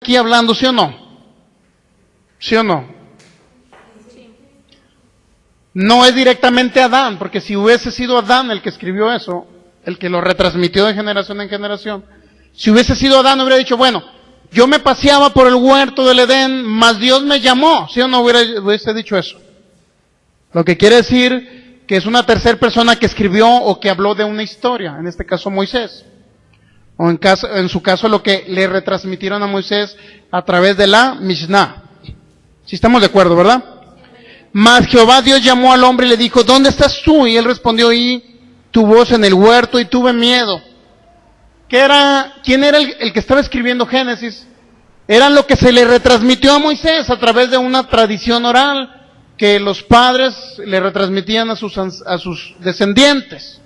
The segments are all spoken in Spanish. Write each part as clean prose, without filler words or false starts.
aquí hablando, ¿sí o no? ¿Sí o no? No es directamente Adán, porque si hubiese sido Adán el que escribió eso, el que lo retransmitió de generación en generación, si hubiese sido Adán hubiera dicho, bueno, yo me paseaba por el huerto del Edén, mas Dios me llamó, ¿sí o no hubiese dicho eso? Lo que quiere decir que es una tercera persona que escribió o que habló de una historia, en este caso Moisés. O en su caso lo que le retransmitieron a Moisés a través de la Mishnah. Si estamos de acuerdo, ¿verdad? Mas Jehová Dios llamó al hombre y le dijo, ¿dónde estás tú? Y él respondió, oí tu voz en el huerto y tuve miedo. ¿Quién era el que estaba escribiendo Génesis? Era lo que se le retransmitió a Moisés a través de una tradición oral que los padres le retransmitían a sus descendientes.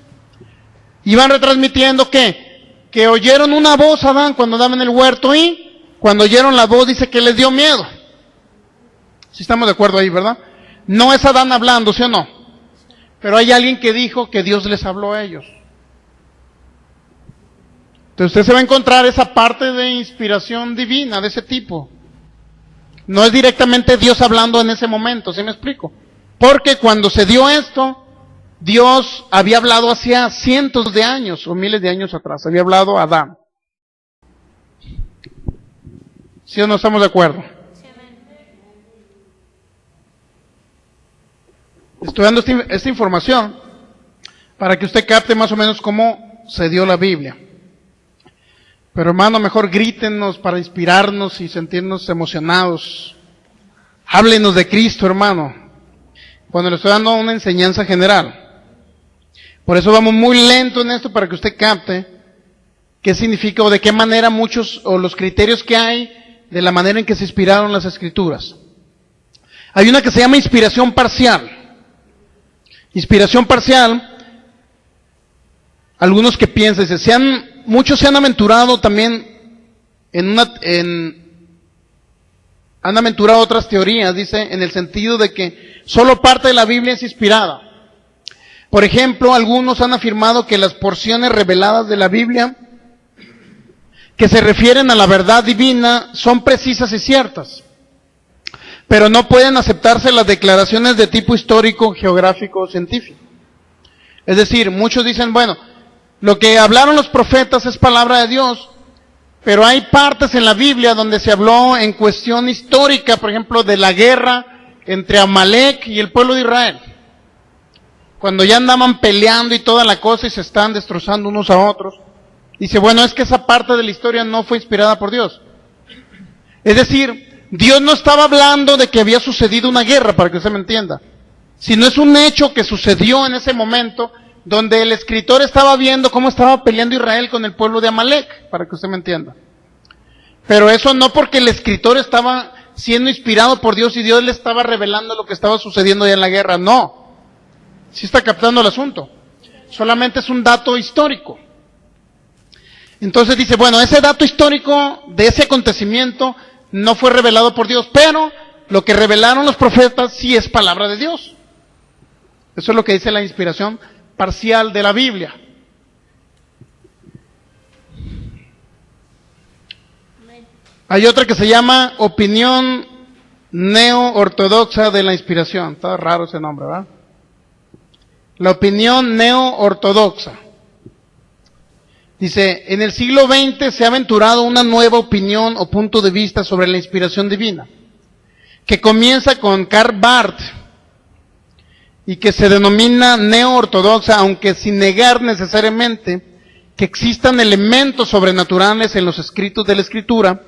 Iban retransmitiendo que oyeron una voz, Adán, cuando andaban en el huerto, y cuando oyeron la voz dice que les dio miedo. Si estamos de acuerdo ahí, ¿verdad? No es Adán hablando, ¿sí o no? Pero hay alguien que dijo que Dios les habló a ellos. Entonces usted se va a encontrar esa parte de inspiración divina de ese tipo. No es directamente Dios hablando en ese momento, ¿sí me explico? Porque cuando se dio esto, Dios había hablado hacía cientos de años o miles de años atrás, había hablado a Adán. ¿Sí o no estamos de acuerdo? Estoy dando esta información para que usted capte más o menos cómo se dio la Biblia. Pero hermano, mejor grítenos para inspirarnos y sentirnos emocionados. Háblenos de Cristo, hermano, cuando le estoy dando una enseñanza general. Por eso vamos muy lento en esto para que usted capte qué significa o de qué manera muchos, o los criterios que hay de la manera en que se inspiraron las Escrituras. Hay una que se llama inspiración parcial. Inspiración parcial, algunos que piensan, muchos se han aventurado también han aventurado otras teorías, dice, en el sentido de que solo parte de la Biblia es inspirada. Por ejemplo, algunos han afirmado que las porciones reveladas de la Biblia que se refieren a la verdad divina son precisas y ciertas, pero no pueden aceptarse las declaraciones de tipo histórico, geográfico o científico. Es decir, muchos dicen, bueno, lo que hablaron los profetas es palabra de Dios, pero hay partes en la Biblia donde se habló en cuestión histórica, por ejemplo, de la guerra entre Amalek y el pueblo de Israel. Cuando ya andaban peleando y toda la cosa y se están destrozando unos a otros. Dice, bueno, es que esa parte de la historia no fue inspirada por Dios. Es decir, Dios no estaba hablando de que había sucedido una guerra, para que usted me entienda, sino es un hecho que sucedió en ese momento, donde el escritor estaba viendo cómo estaba peleando Israel con el pueblo de Amalek, para que usted me entienda. Pero eso no porque el escritor estaba siendo inspirado por Dios y Dios le estaba revelando lo que estaba sucediendo ya en la guerra, no. Sí está captando el asunto. Solamente es un dato histórico. Entonces dice, bueno, ese dato histórico de ese acontecimiento no fue revelado por Dios, pero lo que revelaron los profetas sí es palabra de Dios. Eso es lo que dice la inspiración parcial de la Biblia. Hay otra que se llama opinión neo-ortodoxa de la inspiración. Está raro ese nombre, ¿verdad? La opinión neo-ortodoxa. Dice, en el siglo XX se ha aventurado una nueva opinión o punto de vista sobre la inspiración divina, que comienza con Karl Barth y que se denomina neo-ortodoxa, aunque sin negar necesariamente que existan elementos sobrenaturales en los escritos de la Escritura.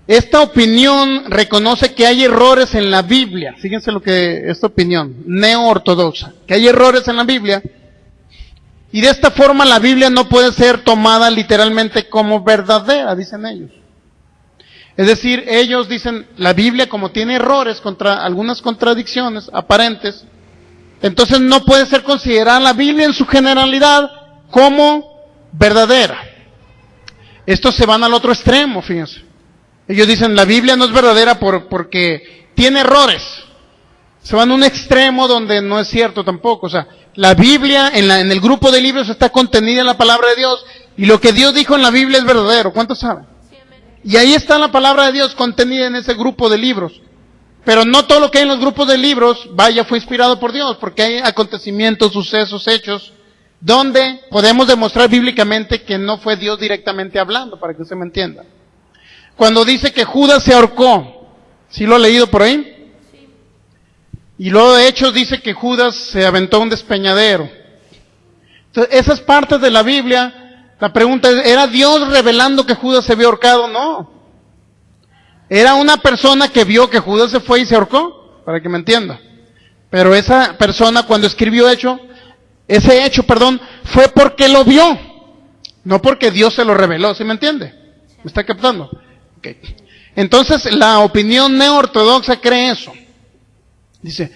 Esta opinión reconoce que hay errores en la Biblia. Fíjense lo que esta opinión neo-ortodoxa, que hay errores en la Biblia, y de esta forma la Biblia no puede ser tomada literalmente como verdadera, dicen ellos. Es decir, ellos dicen, la Biblia como tiene errores, algunas contradicciones aparentes, entonces no puede ser considerada la Biblia en su generalidad como verdadera. Estos se van al otro extremo, fíjense. Ellos dicen, la Biblia no es verdadera porque tiene errores. Se van a un extremo donde no es cierto tampoco. O sea, la Biblia en el grupo de libros está contenida en la palabra de Dios, y lo que Dios dijo en la Biblia es verdadero. ¿Cuántos saben? Y ahí está la palabra de Dios contenida en ese grupo de libros. Pero no todo lo que hay en los grupos de libros, fue inspirado por Dios, porque hay acontecimientos, sucesos, hechos, donde podemos demostrar bíblicamente que no fue Dios directamente hablando, para que usted me entienda. Cuando dice que Judas se ahorcó, ¿sí lo ha leído por ahí? Sí. Y luego de Hechos dice que Judas se aventó un despeñadero. Entonces, esas partes de la Biblia, la pregunta es, ¿era Dios revelando que Judas se había ahorcado? No. Era una persona que vio que Judas se fue y se ahorcó, para que me entienda. Pero esa persona cuando escribió ese hecho, fue porque lo vio, no porque Dios se lo reveló, ¿sí me entiende? ¿Me está captando? Okay. Entonces, la opinión neoortodoxa cree eso. Dice,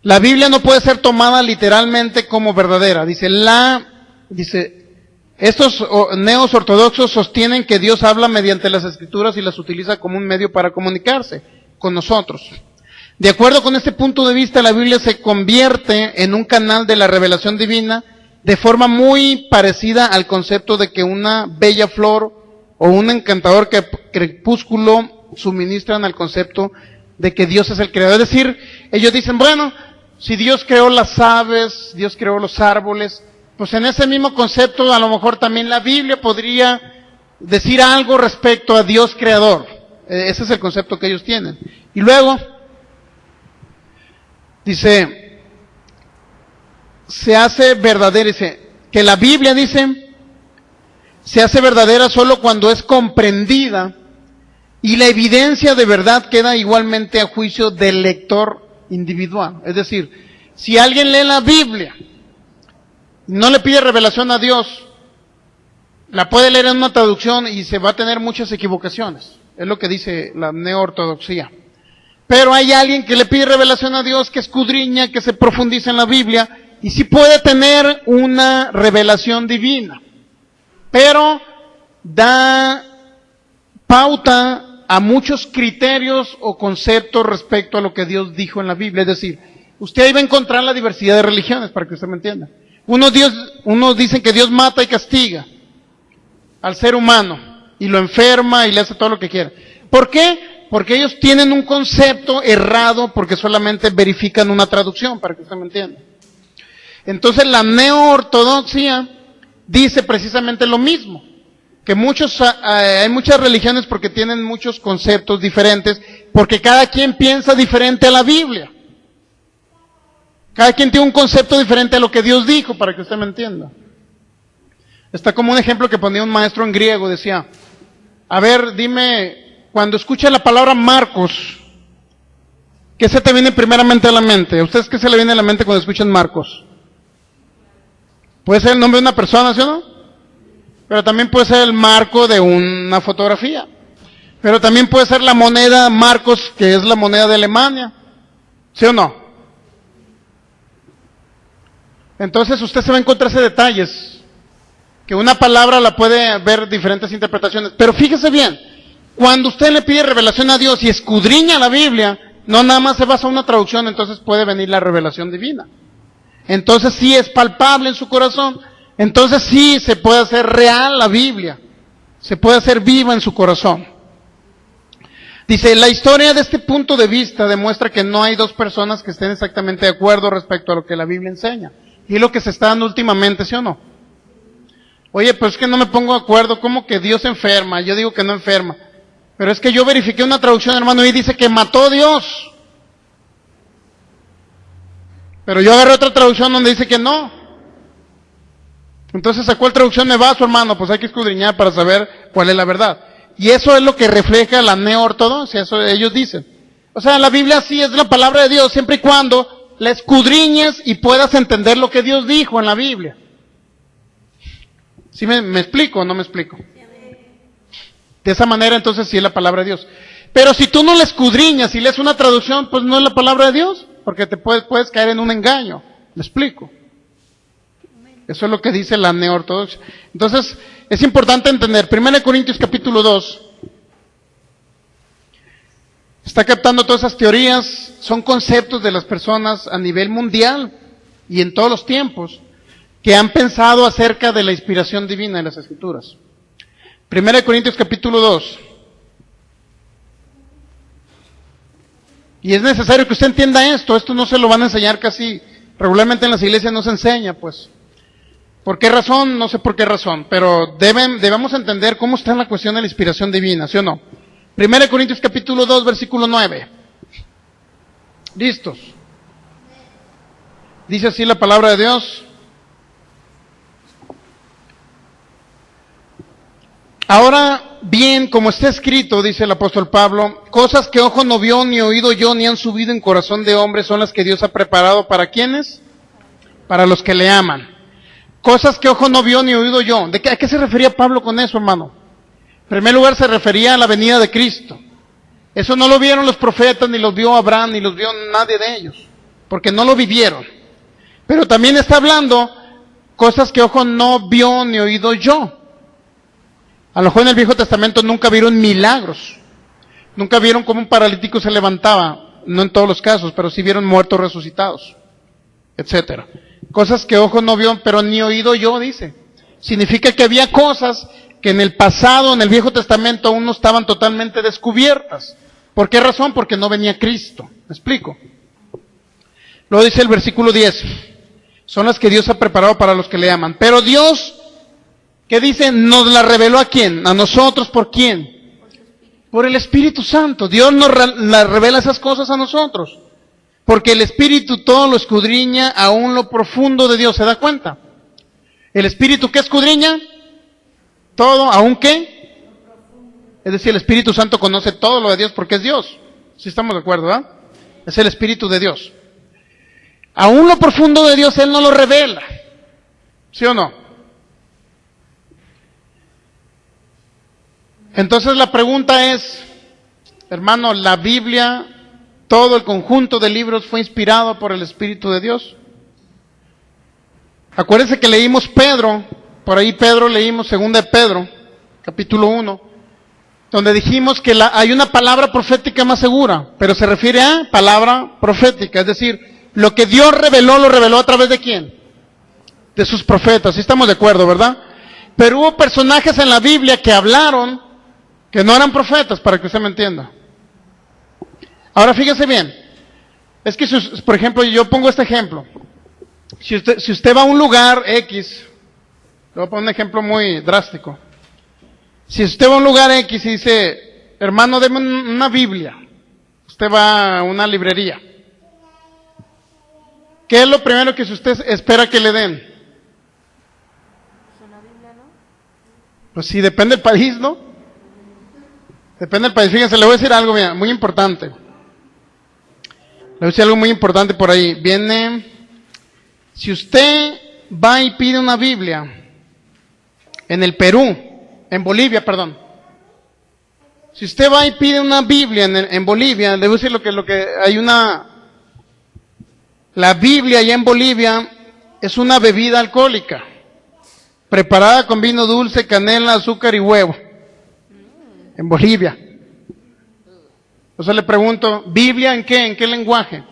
la Biblia no puede ser tomada literalmente como verdadera. Dice, estos neos ortodoxos sostienen que Dios habla mediante las Escrituras y las utiliza como un medio para comunicarse con nosotros. De acuerdo con este punto de vista, la Biblia se convierte en un canal de la revelación divina de forma muy parecida al concepto de que una bella flor o un encantador crepúsculo suministran al concepto de que Dios es el creador. Es decir, ellos dicen, bueno, si Dios creó las aves, Dios creó los árboles, pues en ese mismo concepto a lo mejor también la Biblia podría decir algo respecto a Dios creador. Ese es el concepto que ellos tienen. Y luego, dice, se hace verdadera, dice, que la Biblia dice, se hace verdadera solo cuando es comprendida y la evidencia de verdad queda igualmente a juicio del lector individual. Es decir, si alguien lee la Biblia, no le pide revelación a Dios, la puede leer en una traducción y se va a tener muchas equivocaciones. Es lo que dice la neoortodoxia. Pero hay alguien que le pide revelación a Dios, que escudriña, que se profundiza en la Biblia, y sí puede tener una revelación divina. Pero da pauta a muchos criterios o conceptos respecto a lo que Dios dijo en la Biblia. Es decir, usted ahí va a encontrar la diversidad de religiones, para que usted me entienda. Unos dicen que Dios mata y castiga al ser humano, y lo enferma y le hace todo lo que quiera. ¿Por qué? Porque ellos tienen un concepto errado, porque solamente verifican una traducción, para que usted me entienda. Entonces la neoortodoxia dice precisamente lo mismo, que hay muchas religiones porque tienen muchos conceptos diferentes, porque cada quien piensa diferente a la Biblia. Cada quien tiene un concepto diferente a lo que Dios dijo, para que usted me entienda. Está como un ejemplo que ponía un maestro en griego, decía, a ver, dime, cuando escucha la palabra Marcos, ¿qué se te viene primeramente a la mente? ¿A ustedes qué se le viene a la mente cuando escuchan Marcos? Puede ser el nombre de una persona, ¿sí o no? Pero también puede ser el marco de una fotografía. Pero también puede ser la moneda Marcos, que es la moneda de Alemania. ¿Sí o no? Entonces usted se va a encontrar ese detalles, que una palabra la puede ver diferentes interpretaciones. Pero fíjese bien, cuando usted le pide revelación a Dios y escudriña la Biblia, no nada más se basa en una traducción, entonces puede venir la revelación divina. Entonces sí es palpable en su corazón, entonces sí se puede hacer real la Biblia, se puede hacer viva en su corazón. Dice, la historia de este punto de vista demuestra que no hay dos personas que estén exactamente de acuerdo respecto a lo que la Biblia enseña. Y es lo que se está dando últimamente, ¿sí o no? Oye, pues es que no me pongo de acuerdo, ¿cómo que Dios enferma? Yo digo que no enferma. Pero es que yo verifiqué una traducción, hermano, y dice que mató a Dios. Pero yo agarré otra traducción donde dice que no. Entonces, ¿a cuál traducción me baso, hermano? Pues hay que escudriñar para saber cuál es la verdad. Y eso es lo que refleja la neoortodoxia, eso ellos dicen. O sea, la Biblia sí es la palabra de Dios, siempre y cuando la escudriñes y puedas entender lo que Dios dijo en la Biblia. ¿Sí me explico o no me explico? De esa manera entonces sí es la palabra de Dios. Pero si tú no la escudriñas y lees una traducción, pues no es la palabra de Dios, porque te puedes caer en un engaño. ¿Me explico? Eso es lo que dice la neoortodoxia. Entonces, es importante entender, 1 Corintios capítulo 2, está captando todas esas teorías, son conceptos de las personas a nivel mundial y en todos los tiempos que han pensado acerca de la inspiración divina de las Escrituras. 1 Corintios capítulo 2, Y es necesario que usted entienda esto no se lo van a enseñar casi, regularmente en las iglesias no se enseña, pues. ¿Por qué razón? No sé por qué razón, pero debemos entender cómo está la cuestión de la inspiración divina, ¿sí o no? 1 Corintios capítulo 2, versículo 9. ¿Listos? Dice así la palabra de Dios. Ahora bien, como está escrito, dice el apóstol Pablo, cosas que ojo no vio, ni oído yo, ni han subido en corazón de hombre, son las que Dios ha preparado ¿para quiénes? Para los que le aman. Cosas que ojo no vio, ni oído yo. ¿A qué se refería Pablo con eso, hermano? En primer lugar se refería a la venida de Cristo. Eso no lo vieron los profetas, ni los vio Abraham, ni los vio nadie de ellos, porque no lo vivieron. Pero también está hablando cosas que ojo no vio, ni oído yo. A lo mejor en el Viejo Testamento nunca vieron milagros. Nunca vieron cómo un paralítico se levantaba. No en todos los casos, pero sí vieron muertos resucitados, etcétera. Cosas que ojo no vio, pero ni oído yo, dice. Significa que había cosas que en el pasado, en el Viejo Testamento, aún no estaban totalmente descubiertas. ¿Por qué razón? Porque no venía Cristo. ¿Me explico? Luego dice el versículo 10. Son las que Dios ha preparado para los que le aman. Pero Dios, ¿qué dice? Nos la reveló ¿a quién? A nosotros, ¿por quién? Por el Espíritu Santo. Dios nos la revela esas cosas a nosotros. Porque el Espíritu todo lo escudriña aún lo profundo de Dios. ¿Se da cuenta? ¿El Espíritu qué escudriña? Todo, ¿aún qué? Es decir, el Espíritu Santo conoce todo lo de Dios porque es Dios. ¿Sí estamos de acuerdo, ¿verdad? Es el Espíritu de Dios. Aún lo profundo de Dios Él no lo revela. ¿Sí o no? Entonces la pregunta es, hermano, ¿la Biblia, todo el conjunto de libros fue inspirado por el Espíritu de Dios? Acuérdense que leímos Pedro, por ahí Pedro leímos 2 de Pedro, capítulo 1, donde dijimos que hay una palabra profética más segura, pero se refiere a palabra profética, es decir, lo que Dios reveló, lo reveló a través de ¿quién? De sus profetas, ¿sí estamos de acuerdo, verdad? Pero hubo personajes en la Biblia que hablaron que no eran profetas, para que usted me entienda. Ahora fíjese bien, es que por ejemplo, yo pongo este ejemplo. Si usted va a un lugar X, le voy a poner un ejemplo muy drástico. Si usted va a un lugar X y dice, hermano, deme una Biblia. Usted va a una librería. ¿Qué es lo primero que usted espera que le den? ¿Una Biblia, no? Pues sí, depende del país, ¿no? Depende del país. Fíjense, le voy a decir algo muy importante. Le voy a decir algo muy importante por ahí. Viene, si usted va y pide una Biblia en el Perú, en Bolivia, perdón. Si usted va y pide una Biblia en Bolivia, le voy a decir lo que hay la Biblia allá en Bolivia es una bebida alcohólica, preparada con vino dulce, canela, azúcar y huevo. En Bolivia. Entonces le pregunto, ¿Biblia en qué? ¿En qué lenguaje?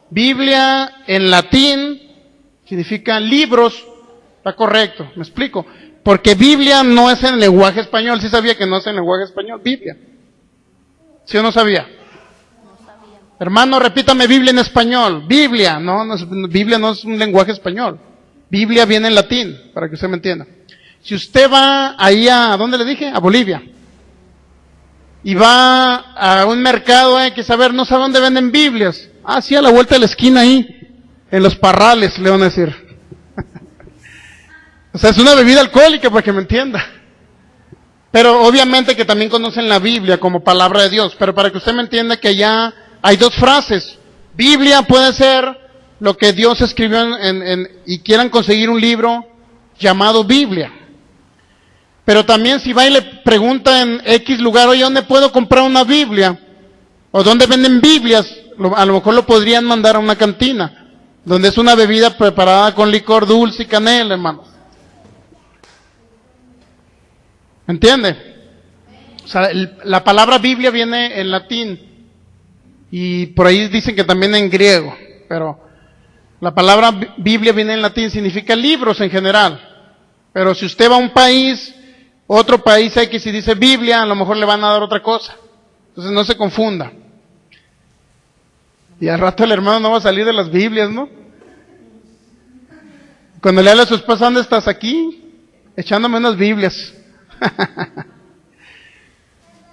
Biblia en latín significa libros. Está correcto, me explico. Porque Biblia no es en lenguaje español. ¿Sí sabía que no es en lenguaje español? Biblia. ¿Sí o no sabía? No sabía. Hermano, repítame Biblia en español. Biblia. Biblia no es un lenguaje español. Biblia viene en latín, para que usted me entienda. Si usted va ahí ¿a dónde le dije? A Bolivia. Y va a un mercado, que saber, no sabe dónde venden Biblias. Ah, sí, a la vuelta de la esquina ahí, en los parrales, le van a decir. O sea, es una bebida alcohólica, para que me entienda. Pero obviamente que también conocen la Biblia como palabra de Dios. Pero para que usted me entienda que ya hay dos frases. Biblia puede ser lo que Dios escribió y quieran conseguir un libro llamado Biblia. Pero también si va y le pregunta en X lugar, oye, ¿dónde puedo comprar una Biblia? O ¿dónde venden Biblias? A lo mejor lo podrían mandar a una cantina, donde es una bebida preparada con licor dulce y canela, hermano. ¿Entiende? O sea, la palabra Biblia viene en latín. Y por ahí dicen que también en griego. Pero la palabra Biblia viene en latín, significa libros en general. Pero si usted va a un país, otro país X y dice Biblia, a lo mejor le van a dar otra cosa. Entonces no se confunda. Y al rato el hermano no va a salir de las Biblias, ¿no? Cuando le habla a su esposa, ¿dónde estás? Aquí, echándome unas Biblias.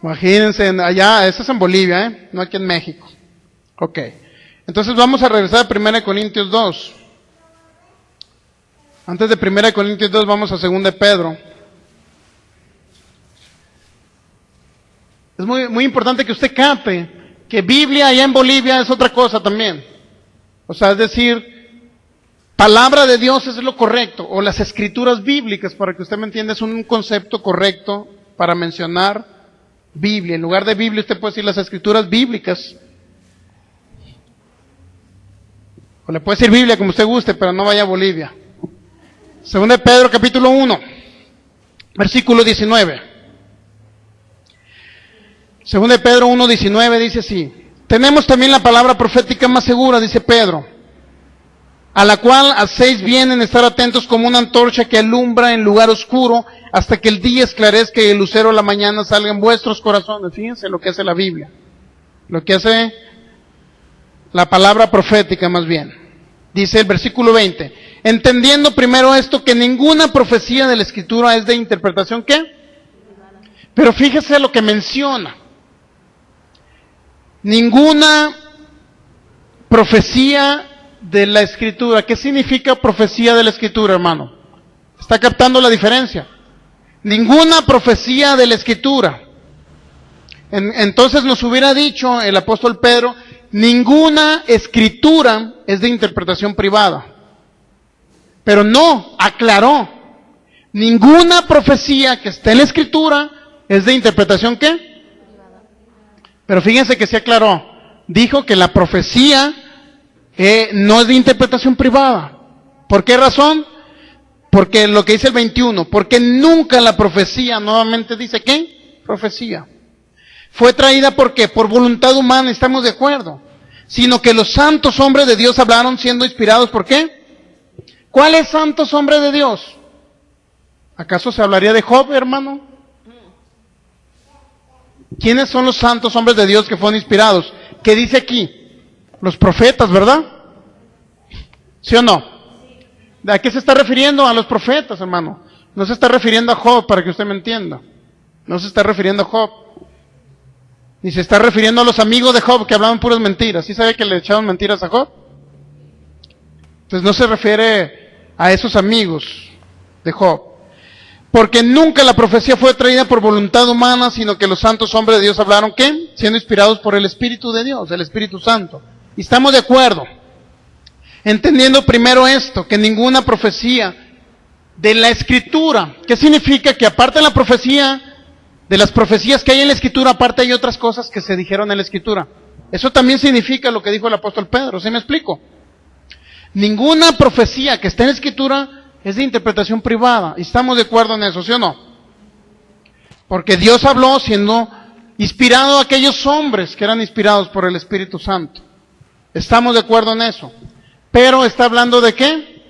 Imagínense, allá, eso es en Bolivia, no aquí en México. Ok, entonces vamos a regresar a 1 Corintios 2. Antes de 1 Corintios 2 vamos a 2 Pedro. Es muy importante que usted capte que Biblia allá en Bolivia es otra cosa también. O sea, es decir, palabra de Dios es lo correcto, o las escrituras bíblicas, para que usted me entienda, es un concepto correcto para mencionar Biblia. En lugar de Biblia usted puede decir las escrituras bíblicas. O le puede decir Biblia como usted guste, pero no vaya a Bolivia. 2 Pedro capítulo 1, versículo 19. 2 Pedro 1, 19 dice así: tenemos también la palabra profética más segura, dice Pedro, a la cual hacéis bien en estar atentos como una antorcha que alumbra en lugar oscuro hasta que el día esclarezca y el lucero de la mañana salga en vuestros corazones. Fíjense lo que hace la Biblia, lo que hace la palabra profética más bien. Dice el versículo 20, entendiendo primero esto, que ninguna profecía de la Escritura es de interpretación, ¿qué? Pero fíjese lo que menciona. Ninguna profecía de la Escritura. ¿Qué significa profecía de la Escritura, hermano? ¿Está captando la diferencia? Ninguna profecía de la Escritura. Entonces nos hubiera dicho el apóstol Pedro, ninguna escritura es de interpretación privada. Pero no, aclaró, ninguna profecía que esté en la Escritura es de interpretación, ¿qué? Pero fíjense que se aclaró, dijo que la profecía no es de interpretación privada. ¿Por qué razón? Porque lo que dice el 21, porque nunca la profecía, nuevamente dice, ¿qué? Profecía. Fue traída, ¿por qué? Por voluntad humana, estamos de acuerdo. Sino que los santos hombres de Dios hablaron siendo inspirados, ¿por qué? ¿Cuáles santos hombres de Dios? ¿Acaso se hablaría de Job, hermano? ¿Quiénes son los santos hombres de Dios que fueron inspirados? ¿Qué dice aquí? Los profetas, ¿verdad? ¿Sí o no? ¿A qué se está refiriendo? A los profetas, hermano. No se está refiriendo a Job, para que usted me entienda. No se está refiriendo a Job. Ni se está refiriendo a los amigos de Job que hablaban puras mentiras. ¿Sí sabe que le echaban mentiras a Job? Entonces no se refiere a esos amigos de Job. Porque nunca la profecía fue traída por voluntad humana, sino que los santos hombres de Dios hablaron, ¿qué? Siendo inspirados por el Espíritu de Dios, el Espíritu Santo. Y estamos de acuerdo. Entendiendo primero esto, que ninguna profecía de la Escritura, ¿qué significa? Que aparte de la profecía, de las profecías que hay en la Escritura, aparte hay otras cosas que se dijeron en la Escritura. Eso también significa lo que dijo el apóstol Pedro, ¿sí me explico? Ninguna profecía que esté en la Escritura es de interpretación privada, y estamos de acuerdo en eso, ¿sí o no? Porque Dios habló siendo inspirado a aquellos hombres que eran inspirados por el Espíritu Santo. Estamos de acuerdo en eso. Pero está hablando ¿de qué?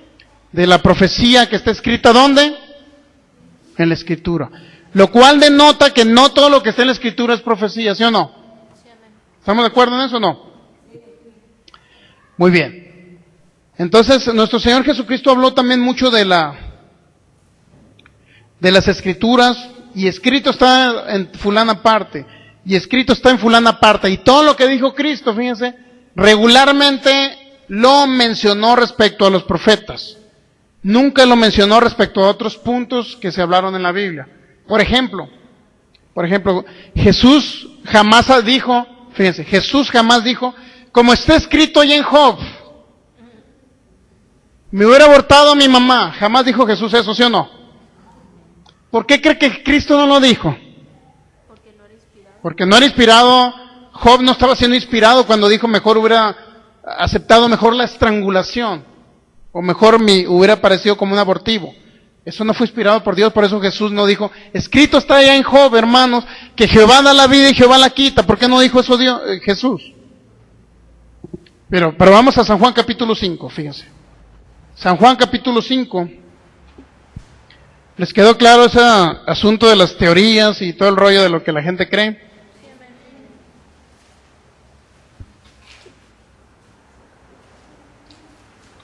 De la profecía que está escrita, ¿dónde? En la Escritura. Lo cual denota que no todo lo que está en la Escritura es profecía, ¿sí o no? ¿Estamos de acuerdo en eso o no? Muy bien. Entonces, nuestro Señor Jesucristo habló también mucho de las Escrituras, y escrito está en fulana parte, y escrito está en fulana parte, y todo lo que dijo Cristo, fíjense, regularmente lo mencionó respecto a los profetas. Nunca lo mencionó respecto a otros puntos que se hablaron en la Biblia. Por ejemplo, Jesús jamás dijo, fíjense, Jesús jamás dijo, como está escrito ahí en Job, me hubiera abortado a mi mamá. Jamás dijo Jesús eso, ¿sí o no? ¿Por qué cree que Cristo no lo dijo? Porque no era inspirado. Porque no era inspirado. Job no estaba siendo inspirado cuando dijo mejor hubiera aceptado mejor la estrangulación, o mejor hubiera parecido como un abortivo. Eso no fue inspirado por Dios, por eso Jesús no dijo, escrito está allá en Job, hermanos, que Jehová da la vida y Jehová la quita. ¿Por qué no dijo eso Jesús? Pero vamos a San Juan capítulo 5, fíjense. San Juan capítulo 5. ¿Les quedó claro ese asunto de las teorías y todo el rollo de lo que la gente cree?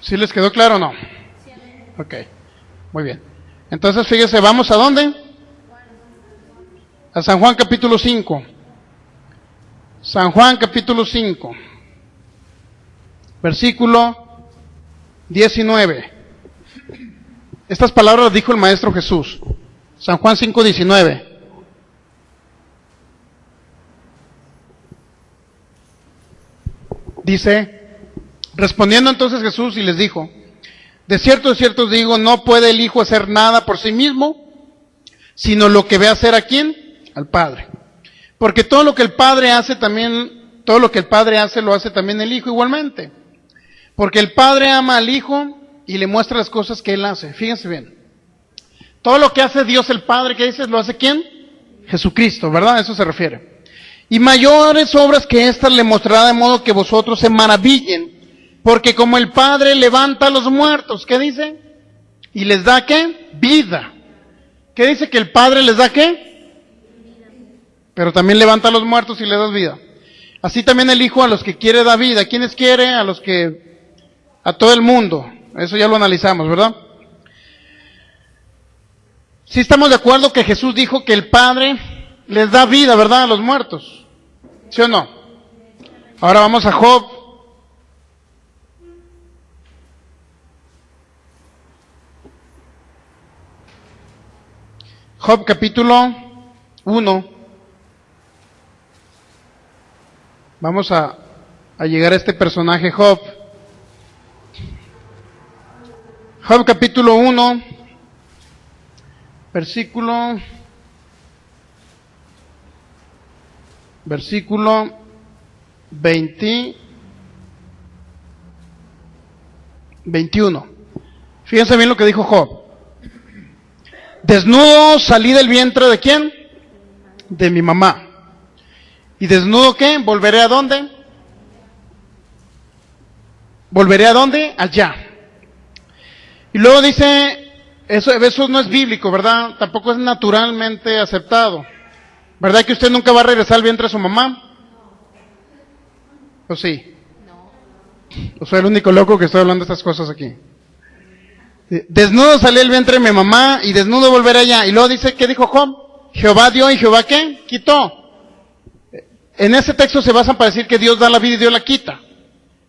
¿Sí les quedó claro o no? Ok, muy bien. Entonces fíjese, ¿vamos a dónde? A San Juan capítulo 5. San Juan capítulo 5. Versículo 19. Estas palabras las dijo el Maestro Jesús. San Juan 5:19. Dice, respondiendo entonces Jesús y les dijo, de cierto os digo, no puede el Hijo hacer nada por sí mismo, sino lo que ve hacer a ¿quién? Al Padre. Porque todo lo que el Padre hace también, todo lo que el Padre hace lo hace también el Hijo igualmente. Porque el Padre ama al Hijo y le muestra las cosas que Él hace. Fíjense bien. Todo lo que hace Dios el Padre, ¿qué dices? ¿Lo hace quién? Jesucristo, ¿verdad? A eso se refiere. Y mayores obras que estas le mostrará de modo que vosotros se maravillen. Porque como el Padre levanta a los muertos, ¿qué dice? Y les da ¿qué? Vida. ¿Qué dice? Que el Padre les da ¿qué? Pero también levanta a los muertos y les da vida. Así también el Hijo a los que quiere da vida. ¿A quiénes quiere? A los que, a todo el mundo. Eso ya lo analizamos, ¿verdad? Sí estamos de acuerdo que Jesús dijo que el Padre les da vida, ¿verdad? A los muertos. ¿Sí o no? Ahora vamos a Job. Job capítulo 1. Vamos a llegar a este personaje Job. Job capítulo 1, versículo 21. Fíjense bien lo que dijo Job. Desnudo salí del vientre ¿de quién? De mi mamá. ¿Y desnudo qué? ¿Volveré a dónde? ¿Volveré a dónde? Allá. Y luego dice, eso no es bíblico, ¿verdad? Tampoco es naturalmente aceptado. ¿Verdad que usted nunca va a regresar al vientre de su mamá? ¿O sí? ¿O soy el único loco que estoy hablando de estas cosas aquí? Desnudo salí del vientre de mi mamá y desnudo volveré allá. Y luego dice, ¿qué dijo Job? Jehová dio y Jehová ¿qué? Quitó. En ese texto se basan para decir que Dios da la vida y Dios la quita.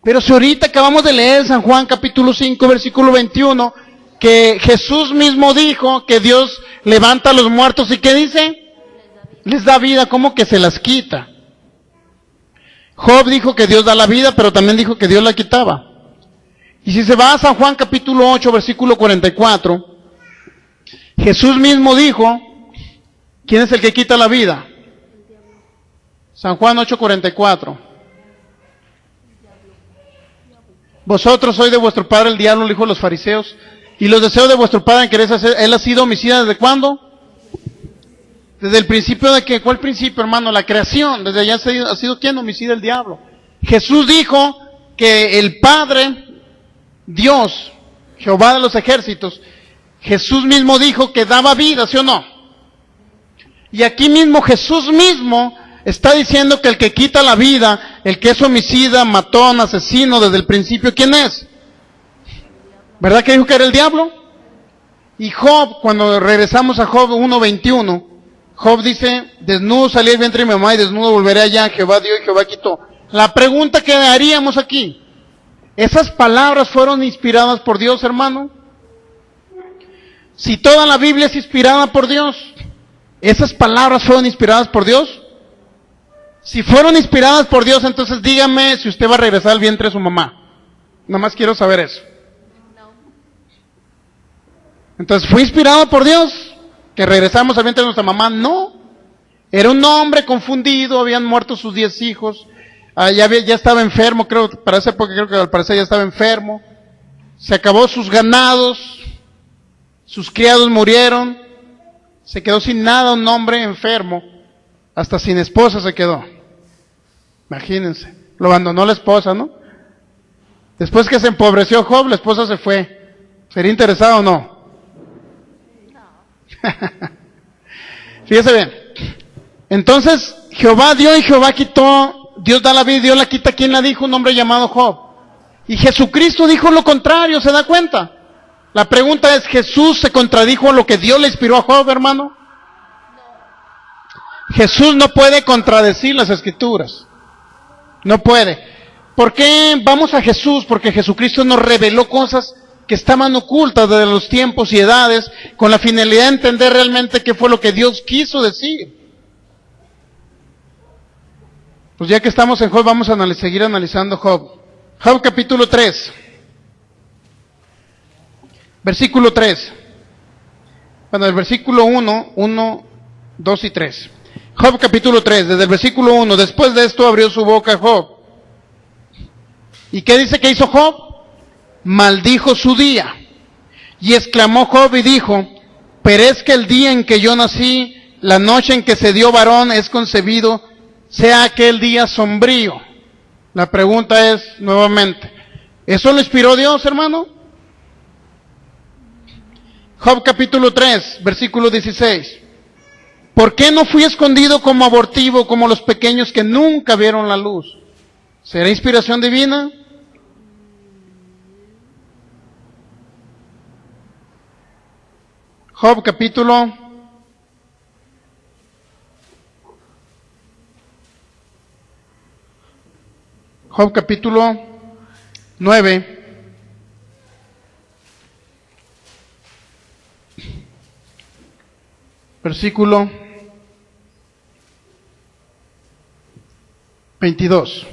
Pero si ahorita acabamos de leer San Juan capítulo 5 versículo 21, que Jesús mismo dijo que Dios levanta a los muertos y ¿qué dice? Les da vida, ¿cómo que se las quita? Job dijo que Dios da la vida, pero también dijo que Dios la quitaba. Y si se va a San Juan capítulo 8 versículo 44, Jesús mismo dijo, ¿quién es el que quita la vida? San Juan 8:44. Vosotros sois de vuestro padre el diablo, le dijo a los fariseos, y los deseos de vuestro padre queréis hacer. Él ha sido homicida ¿desde cuándo? Desde el principio de que, ¿cuál principio, hermano? La creación. Desde allá ha sido ¿quién? Homicida el diablo. Jesús dijo que el Padre, Dios, Jehová de los ejércitos, Jesús mismo dijo que daba vida, ¿sí o no? Y aquí mismo Jesús mismo está diciendo que el que quita la vida, el que es homicida, matón, asesino desde el principio, ¿quién es? ¿Verdad que dijo que era el diablo? Y Job, cuando regresamos a Job 1:21, Job dice, desnudo salí del vientre de mi mamá y desnudo volveré allá, Jehová dio y Jehová quitó. La pregunta que haríamos aquí, ¿esas palabras fueron inspiradas por Dios, hermano? Si toda la Biblia es inspirada por Dios, ¿esas palabras fueron inspiradas por Dios? Si fueron inspiradas por Dios, entonces dígame si usted va a regresar al vientre de su mamá. Nada más quiero saber eso. Entonces, ¿fue inspirado por Dios que regresamos al vientre de nuestra mamá? No. Era un hombre confundido, habían muerto sus 10 hijos, ya estaba enfermo, creo, para esa época creo que al parecer ya estaba enfermo, se acabó sus ganados, sus criados murieron, se quedó sin nada un hombre enfermo, hasta sin esposa se quedó. Imagínense, lo abandonó la esposa, ¿no? Después que se empobreció Job, la esposa se fue. ¿Sería interesado o no? Fíjese bien. Entonces, Jehová dio y Jehová quitó. Dios da la vida y Dios la quita. ¿Quién la dijo? Un hombre llamado Job. Y Jesucristo dijo lo contrario, ¿se da cuenta? La pregunta es, ¿Jesús se contradijo a lo que Dios le inspiró a Job, hermano? Jesús no puede contradecir las Escrituras. No puede. ¿Por qué vamos a Jesús? Porque Jesucristo nos reveló cosas que estaban ocultas desde los tiempos y edades, con la finalidad de entender realmente qué fue lo que Dios quiso decir. Pues ya que estamos en Job, vamos a seguir analizando Job. Job capítulo 3. Versículo 3. Bueno, el versículo 1, 2 y 3. Job capítulo 3, desde el versículo 1. Después de esto abrió su boca Job. ¿Y qué dice que hizo Job? Maldijo su día. Y exclamó Job y dijo, perezca el día en que yo nací, la noche en que se dio varón es concebido, sea aquel día sombrío. La pregunta es, nuevamente, ¿eso lo inspiró Dios, hermano? Job capítulo 3, versículo 16. ¿Por qué no fui escondido como abortivo, como los pequeños que nunca vieron la luz? ¿Será inspiración divina? Job capítulo 9. Versículo 22.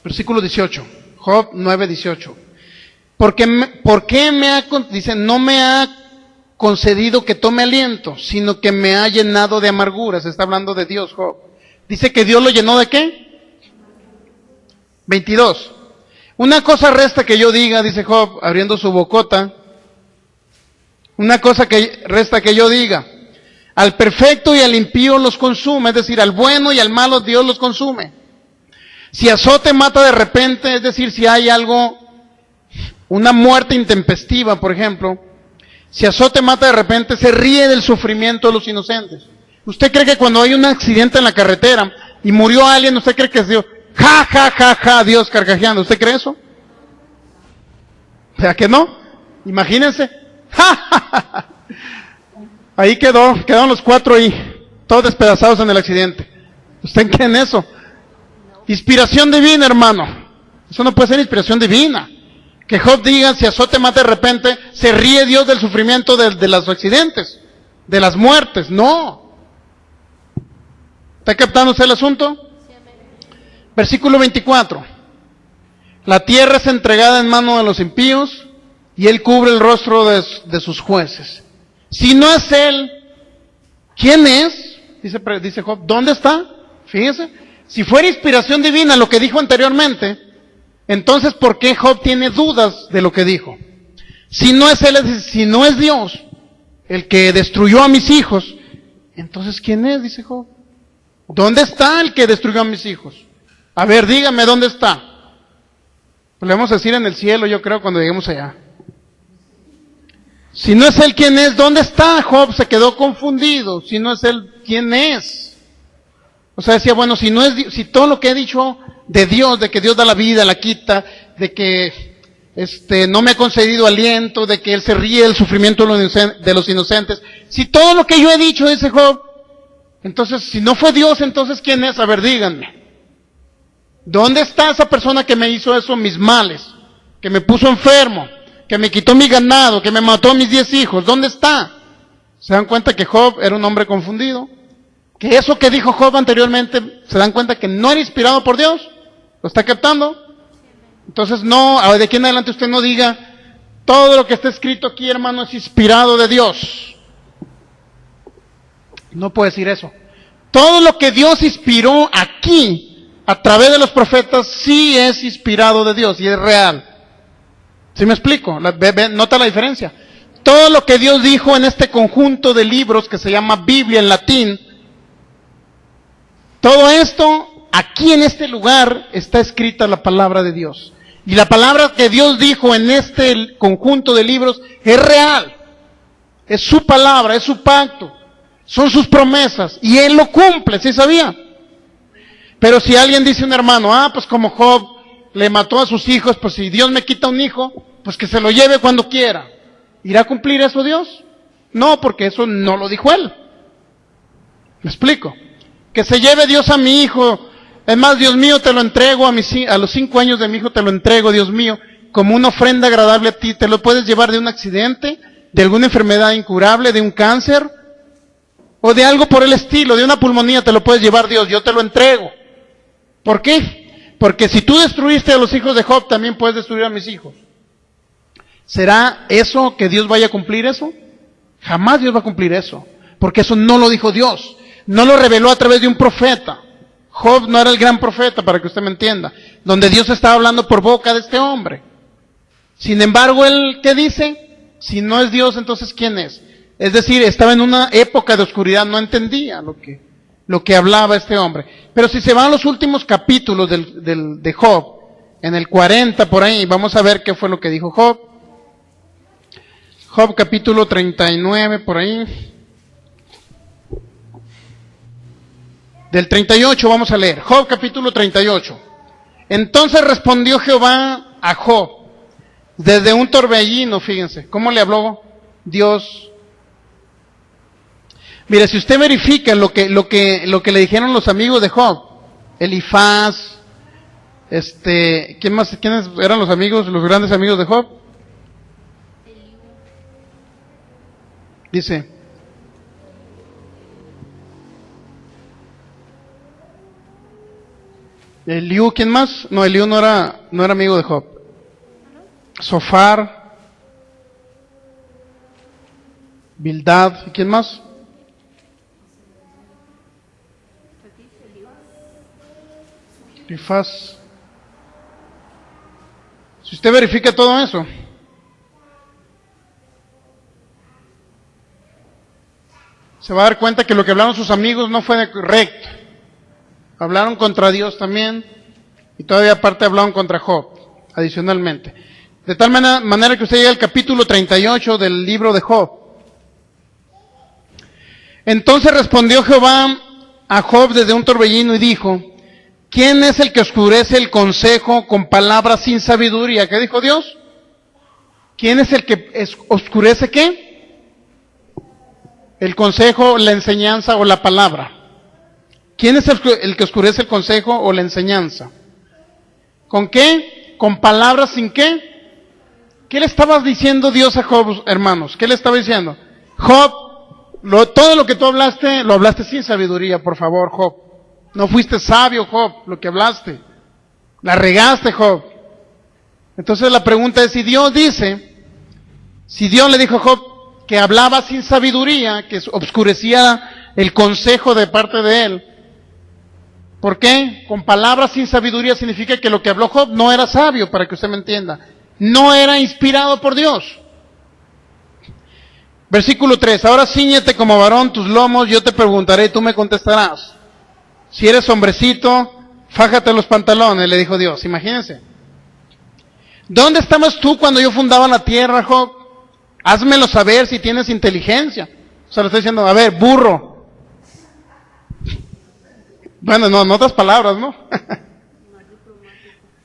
Versículo 18. Job 9, 18. ¿Por qué dice, no me ha concedido que tome aliento, sino que me ha llenado de amarguras? Está hablando de Dios, Job. Dice que Dios lo llenó ¿de qué? 22. Una cosa resta que yo diga, dice Job, abriendo su bocota. Una cosa que resta que yo diga. Al perfecto y al impío los consume, es decir, al bueno y al malo Dios los consume. Si azote mata de repente, es decir, si hay algo, una muerte intempestiva, por ejemplo, si azote mata de repente, se ríe del sufrimiento de los inocentes. ¿Usted cree que cuando hay un accidente en la carretera y murió alguien, usted cree que es Dios? Ja, ja, ja, ja, Dios carcajeando. ¿Usted cree eso? ¿Verdad que no? Imagínense. ¡Ja, ja, ja! Ahí quedaron los 4 ahí, todos despedazados en el accidente. ¿Usted cree en eso? Inspiración divina, hermano. Eso no puede ser inspiración divina. Que Job diga, si azote mata de repente, se ríe Dios del sufrimiento de los accidentes, de las muertes. No. ¿Está captando usted el asunto? Versículo 24. La tierra es entregada en mano de los impíos y él cubre el rostro de sus jueces. Si no es él, ¿quién es? Dice Job, ¿dónde está? Fíjese, si fuera inspiración divina lo que dijo anteriormente, entonces ¿por qué Job tiene dudas de lo que dijo? Si no es él, si no es Dios el que destruyó a mis hijos, entonces ¿quién es? Dice Job. ¿Dónde está el que destruyó a mis hijos? A ver, dígame, ¿dónde está? Pues le vamos a decir en el cielo, yo creo, cuando lleguemos allá. Si no es él, ¿quién es? ¿Dónde está? Job se quedó confundido. Si no es él, ¿quién es? O sea, decía, bueno, si no es, si todo lo que he dicho de Dios, de que Dios da la vida, la quita, de que no me ha concedido aliento, de que él se ríe del sufrimiento de los inocentes, si todo lo que yo he dicho, dice Job, entonces, si no fue Dios, entonces ¿quién es? A ver, díganme. ¿Dónde está esa persona que me hizo eso, mis males? Que me puso enfermo, que me quitó mi ganado, que me mató a mis 10 hijos. ¿Dónde está? ¿Se dan cuenta que Job era un hombre confundido? Que eso que dijo Job anteriormente, ¿se dan cuenta que no era inspirado por Dios? ¿Lo está captando? Entonces no, de aquí en adelante usted no diga, todo lo que está escrito aquí, hermano, es inspirado de Dios. No puede decir eso. Todo lo que Dios inspiró aquí, a través de los profetas, sí es inspirado de Dios y es real. ¿Sí me explico? ¿Nota la diferencia? Todo lo que Dios dijo en este conjunto de libros que se llama Biblia en latín, todo esto, aquí en este lugar, está escrita la palabra de Dios. Y la palabra que Dios dijo en este conjunto de libros es real. Es su palabra, es su pacto. Son sus promesas. Y Él lo cumple, ¿sí sabía? Pero si alguien dice un hermano, pues como Job le mató a sus hijos, pues si Dios me quita un hijo, pues que se lo lleve cuando quiera. ¿Irá a cumplir eso Dios? No, porque eso no lo dijo él. ¿Me explico? Que se lleve Dios a mi hijo. Es más, Dios mío, te lo entrego a los 5 años de mi hijo, te lo entrego, Dios mío, como una ofrenda agradable a ti. Te lo puedes llevar de un accidente, de alguna enfermedad incurable, de un cáncer, o de algo por el estilo, de una pulmonía, te lo puedes llevar Dios, yo te lo entrego. ¿Por qué? Porque si tú destruiste a los hijos de Job, también puedes destruir a mis hijos. ¿Será eso que Dios vaya a cumplir eso? Jamás Dios va a cumplir eso, porque eso no lo dijo Dios, no lo reveló a través de un profeta. Job no era el gran profeta, para que usted me entienda, donde Dios estaba hablando por boca de este hombre. Sin embargo, él, ¿qué dice? Si no es Dios, entonces ¿quién es? Es decir, estaba en una época de oscuridad, no entendía lo que hablaba este hombre. Pero si se van a los últimos capítulos de Job, en el 40 por ahí, vamos a ver qué fue lo que dijo Job. Job capítulo 39 por ahí. Del 38 vamos a leer. Job capítulo 38. Entonces respondió Jehová a Job desde un torbellino, fíjense, ¿cómo le habló Dios? Mire, si usted verifica lo que le dijeron los amigos de Job, Elifaz, ¿quiénes eran los amigos, los grandes amigos de Job? Dice, Eliú, ¿quién más? No, Eliú no era amigo de Job. Sofar, Bildad, ¿quién más? Elifaz. Si usted verifica todo eso, se va a dar cuenta que lo que hablaron sus amigos no fue recto. Hablaron contra Dios también, y todavía aparte hablaron contra Job, adicionalmente. De tal manera que usted llega al capítulo 38 del libro de Job. Entonces respondió Jehová a Job desde un torbellino y dijo, ¿quién es el que oscurece el consejo con palabras sin sabiduría? ¿Qué dijo Dios? ¿Quién es el que oscurece qué? El consejo, la enseñanza o la palabra. ¿Quién es el que oscurece el consejo o la enseñanza? ¿Con qué? ¿Con palabras sin qué? ¿Qué le estaba diciendo Dios a Job, hermanos? ¿Qué le estaba diciendo? Job, todo lo que tú hablaste, lo hablaste sin sabiduría, por favor, Job. No fuiste sabio, Job, lo que hablaste. La regaste, Job. Entonces la pregunta es, si Dios le dijo a Job que hablaba sin sabiduría, que obscurecía el consejo de parte de él, ¿por qué? Con palabras sin sabiduría significa que lo que habló Job no era sabio, para que usted me entienda. No era inspirado por Dios. Versículo 3, ahora cíñete como varón tus lomos, yo te preguntaré y tú me contestarás. Si eres hombrecito, fájate los pantalones, le dijo Dios. Imagínense. ¿Dónde estabas tú cuando yo fundaba la tierra, Job? Házmelo saber si tienes inteligencia. O sea, le estoy diciendo, a ver, burro. Bueno, no, en otras palabras, ¿no?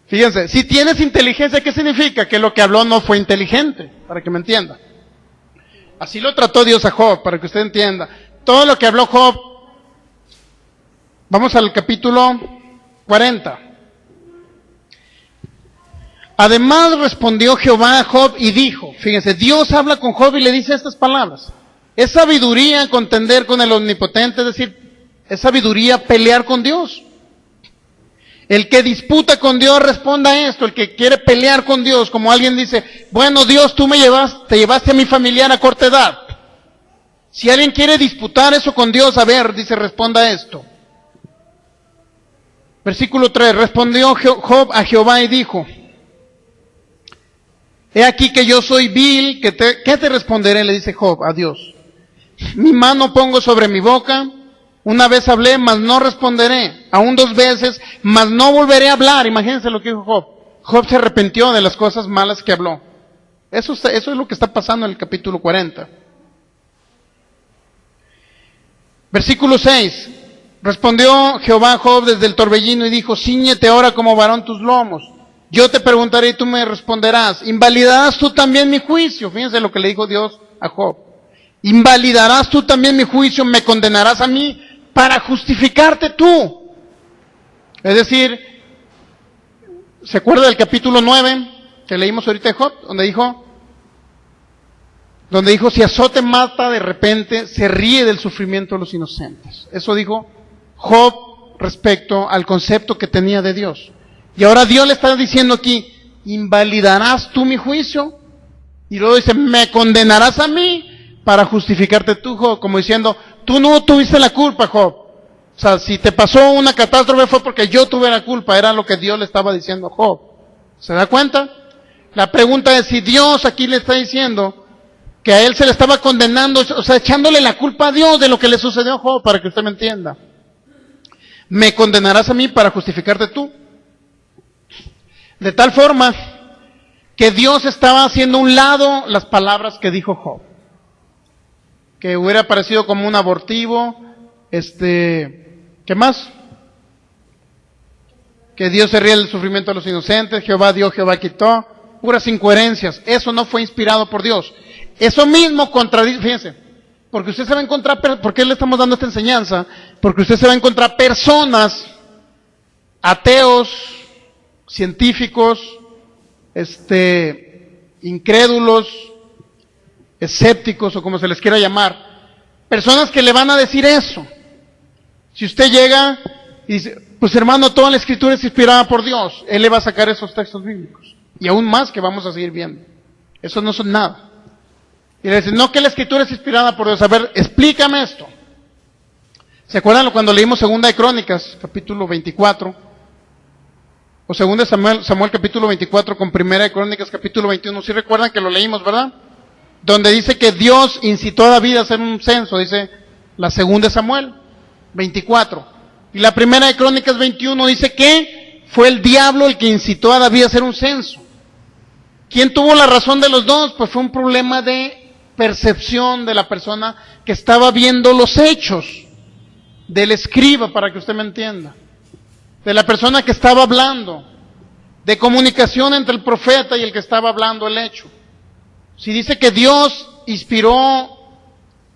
Fíjense, si tienes inteligencia, ¿qué significa? Que lo que habló no fue inteligente, para que me entienda. Así lo trató Dios a Job, para que usted entienda. Todo lo que habló Job, vamos al capítulo 40. Además respondió Jehová a Job y dijo, fíjense, Dios habla con Job y le dice estas palabras. Es sabiduría contender con el omnipotente, es decir, es sabiduría pelear con Dios. El que disputa con Dios responda a esto, el que quiere pelear con Dios, como alguien dice, bueno Dios, tú te llevaste a mi familiar a corta edad. Si alguien quiere disputar eso con Dios, a ver, dice, responda a esto. Versículo 3, respondió Job a Jehová y dijo, he aquí que yo soy vil, ¿qué te responderé? Le dice Job a Dios. Mi mano pongo sobre mi boca, una vez hablé, mas no responderé, aún 2 veces, mas no volveré a hablar. Imagínense lo que dijo Job. Job se arrepintió de las cosas malas que habló. Eso es lo que está pasando en el capítulo 40. Versículo 6. Respondió Jehová a Job desde el torbellino y dijo, cíñete ahora como varón tus lomos. Yo te preguntaré y tú me responderás, ¿invalidarás tú también mi juicio? Fíjense lo que le dijo Dios a Job. ¿Invalidarás tú también mi juicio? ¿Me condenarás a mí para justificarte tú? Es decir, ¿se acuerda del capítulo 9 que leímos ahorita de Job? Donde dijo, si azote mata de repente, se ríe del sufrimiento de los inocentes. Eso dijo Job respecto al concepto que tenía de Dios. Y ahora Dios le está diciendo aquí, ¿invalidarás tú mi juicio? Y luego dice, ¿me condenarás a mí para justificarte tú, Job? Como diciendo, tú no tuviste la culpa, Job. O sea, si te pasó una catástrofe fue porque yo tuve la culpa, era lo que Dios le estaba diciendo a Job. ¿Se da cuenta? La pregunta es si Dios aquí le está diciendo que a él se le estaba condenando, o sea, echándole la culpa a Dios de lo que le sucedió a Job, para que usted me entienda. ¿Me condenarás a mí para justificarte tú? De tal forma que Dios estaba haciendo a un lado las palabras que dijo Job. Que hubiera parecido como un abortivo, ¿qué más? Que Dios se ríe del sufrimiento de los inocentes, Jehová dio, Jehová quitó, puras incoherencias. Eso no fue inspirado por Dios. Eso mismo contradice, fíjense, porque usted se va a encontrar, ¿por qué le estamos dando esta enseñanza? Porque usted se va a encontrar personas, ateos, científicos, incrédulos, escépticos o como se les quiera llamar, personas que le van a decir eso. Si usted llega y dice, pues hermano, toda la escritura es inspirada por Dios, él le va a sacar esos textos bíblicos. Y aún más que vamos a seguir viendo. Eso no son nada. Y le dicen, no, que la escritura es inspirada por Dios. A ver, explícame esto. ¿Se acuerdan cuando leímos 2 de Crónicas, capítulo 24? O 2 de Samuel capítulo 24 con 1 de Crónicas capítulo 21. ¿Sí recuerdan que lo leímos, verdad? Donde dice que Dios incitó a David a hacer un censo, dice la 2 de Samuel 24. Y la 1 de Crónicas 21 dice que fue el diablo el que incitó a David a hacer un censo. ¿Quién tuvo la razón de los dos? Pues fue un problema de percepción de la persona que estaba viendo los hechos, del escriba, para que usted me entienda, de la persona que estaba hablando, de comunicación entre el profeta y el que estaba hablando el hecho. Si dice que Dios inspiró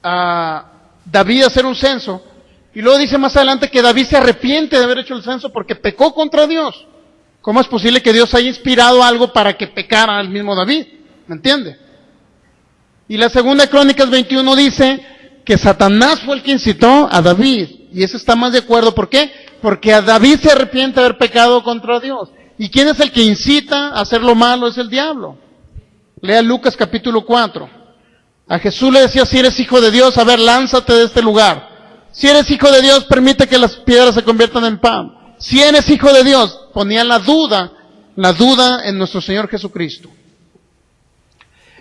a David a hacer un censo, y luego dice más adelante que David se arrepiente de haber hecho el censo porque pecó contra Dios. ¿Cómo es posible que Dios haya inspirado algo para que pecara el mismo David? ¿Me entiende? Y la 2 de Crónicas 21 dice que Satanás fue el que incitó a David. Y eso está más de acuerdo. ¿Por qué? Porque a David se arrepiente de haber pecado contra Dios. ¿Y quién es el que incita a hacer lo malo? Es el diablo. Lea Lucas capítulo 4. A Jesús le decía, si eres hijo de Dios, a ver, lánzate de este lugar. Si eres hijo de Dios, permite que las piedras se conviertan en pan. Si eres hijo de Dios, ponía la duda en nuestro Señor Jesucristo.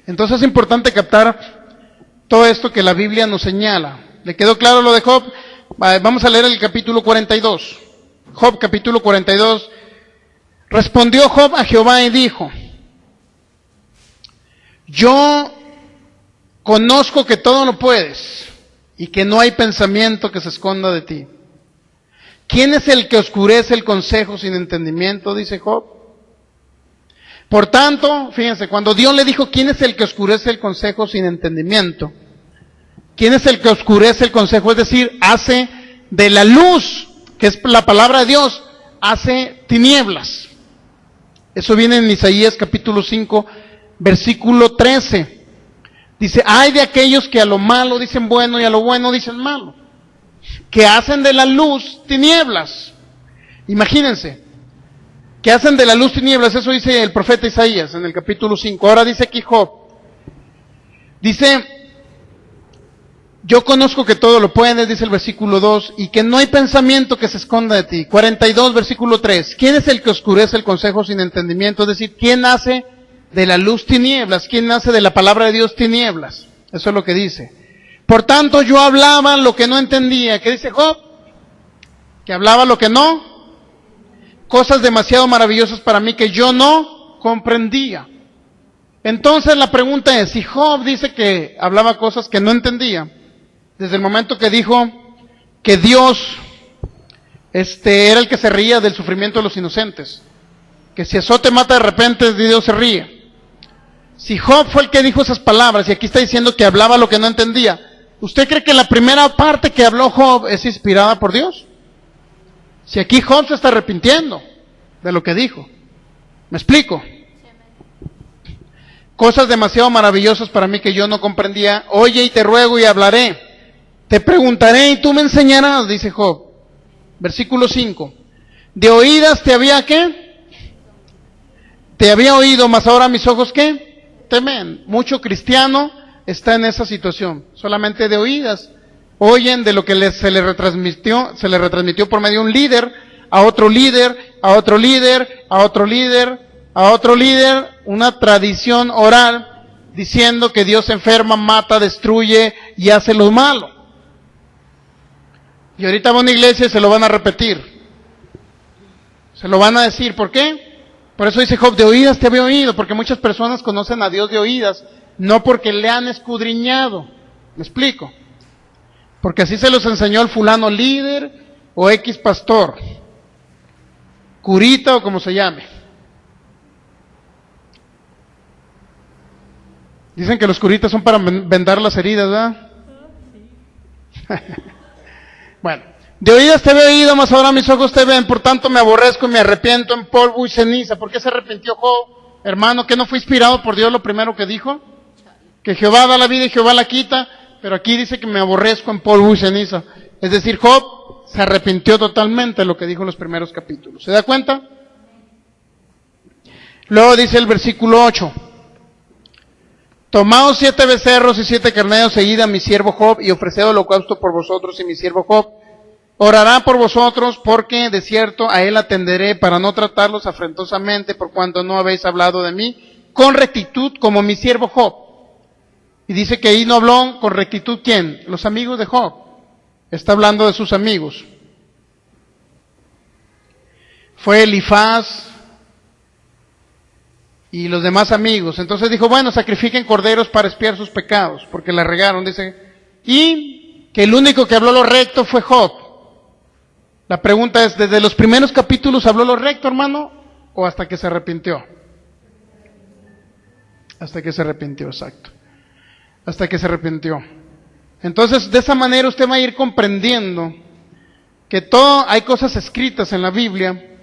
Entonces es importante captar todo esto que la Biblia nos señala. ¿Le quedó claro lo de Job? Vamos a leer el capítulo 42. Job capítulo 42. Respondió Job a Jehová y dijo, yo conozco que todo lo puedes y que no hay pensamiento que se esconda de ti. ¿Quién es el que oscurece el consejo sin entendimiento? Dice Job. Por tanto, fíjense, cuando Dios le dijo, ¿quién es el que oscurece el consejo sin entendimiento? ¿Quién es el que oscurece el consejo? Es decir, hace de la luz, que es la palabra de Dios, hace tinieblas. Eso viene en Isaías capítulo 5, versículo 13. Dice, ay de aquellos que a lo malo dicen bueno y a lo bueno dicen malo, que hacen de la luz tinieblas. Imagínense, que hacen de la luz tinieblas, eso dice el profeta Isaías en el capítulo 5. Ahora dice aquí Job, dice, yo conozco que todo lo puedes, dice el versículo 2, y que no hay pensamiento que se esconda de ti. 42, versículo 3, ¿quién es el que oscurece el consejo sin entendimiento? Es decir, ¿quién hace de la luz tinieblas? ¿Quién hace de la palabra de Dios tinieblas? Eso es lo que dice. Por tanto, yo hablaba lo que no entendía. ¿Qué dice Job? Que hablaba lo que no, cosas demasiado maravillosas para mí que yo no comprendía. Entonces la pregunta es, si Job dice que hablaba cosas que no entendía, desde el momento que dijo que Dios era el que se reía del sufrimiento de los inocentes, que si azote mata de repente, Dios se ríe. Si Job fue el que dijo esas palabras, y aquí está diciendo que hablaba lo que no entendía, ¿usted cree que la primera parte que habló Job es inspirada por Dios? Si aquí Job se está arrepintiendo de lo que dijo. ¿Me explico? Cosas demasiado maravillosas para mí que yo no comprendía. Oye, y te ruego y hablaré. Te preguntaré y tú me enseñarás, dice Job. Versículo 5. De oídas te había, ¿qué? Te había oído, mas ahora mis ojos, ¿qué? Temen. Mucho cristiano está en esa situación. Solamente de oídas. Oyen de lo que se le retransmitió por medio de un líder, a otro líder, a otro líder, a otro líder, a otro líder, una tradición oral diciendo que Dios enferma, mata, destruye y hace lo malo. Y ahorita va a una iglesia y se lo van a repetir. Se lo van a decir, ¿por qué? Por eso dice Job, de oídas te había oído, porque muchas personas conocen a Dios de oídas, no porque le han escudriñado. ¿Me explico? Porque así se los enseñó el fulano líder o X pastor, curita o como se llame. Dicen que los curitas son para vendar las heridas, ¿verdad? Bueno, de oídas te había oído, mas ahora mis ojos te ven, por tanto me aborrezco y me arrepiento en polvo y ceniza. ¿Por qué se arrepintió Job? Hermano, ¿que no fue inspirado por Dios lo primero que dijo? Que Jehová da la vida y Jehová la quita, pero aquí dice que me aborrezco en polvo y ceniza. Es decir, Job se arrepintió totalmente de lo que dijo en los primeros capítulos. ¿Se da cuenta? Luego dice el versículo 8. Tomaos 7 becerros y 7 carneros, seguid a mi siervo Job y ofreced holocausto por vosotros, y mi siervo Job orará por vosotros, porque de cierto a él atenderé para no tratarlos afrentosamente, por cuanto no habéis hablado de mí con rectitud como mi siervo Job. Y dice que ahí no habló con rectitud, ¿quién? Los amigos de Job. Está hablando de sus amigos. Fue Elifaz y los demás amigos. Entonces dijo, bueno, sacrifiquen corderos para expiar sus pecados, porque la regaron, dice. Y que el único que habló lo recto fue Job. La pregunta es, ¿desde los primeros capítulos habló lo recto, hermano? ¿O hasta que se arrepintió? Hasta que se arrepintió, exacto. Hasta que se arrepintió. Entonces, de esa manera usted va a ir comprendiendo que hay cosas escritas en la Biblia,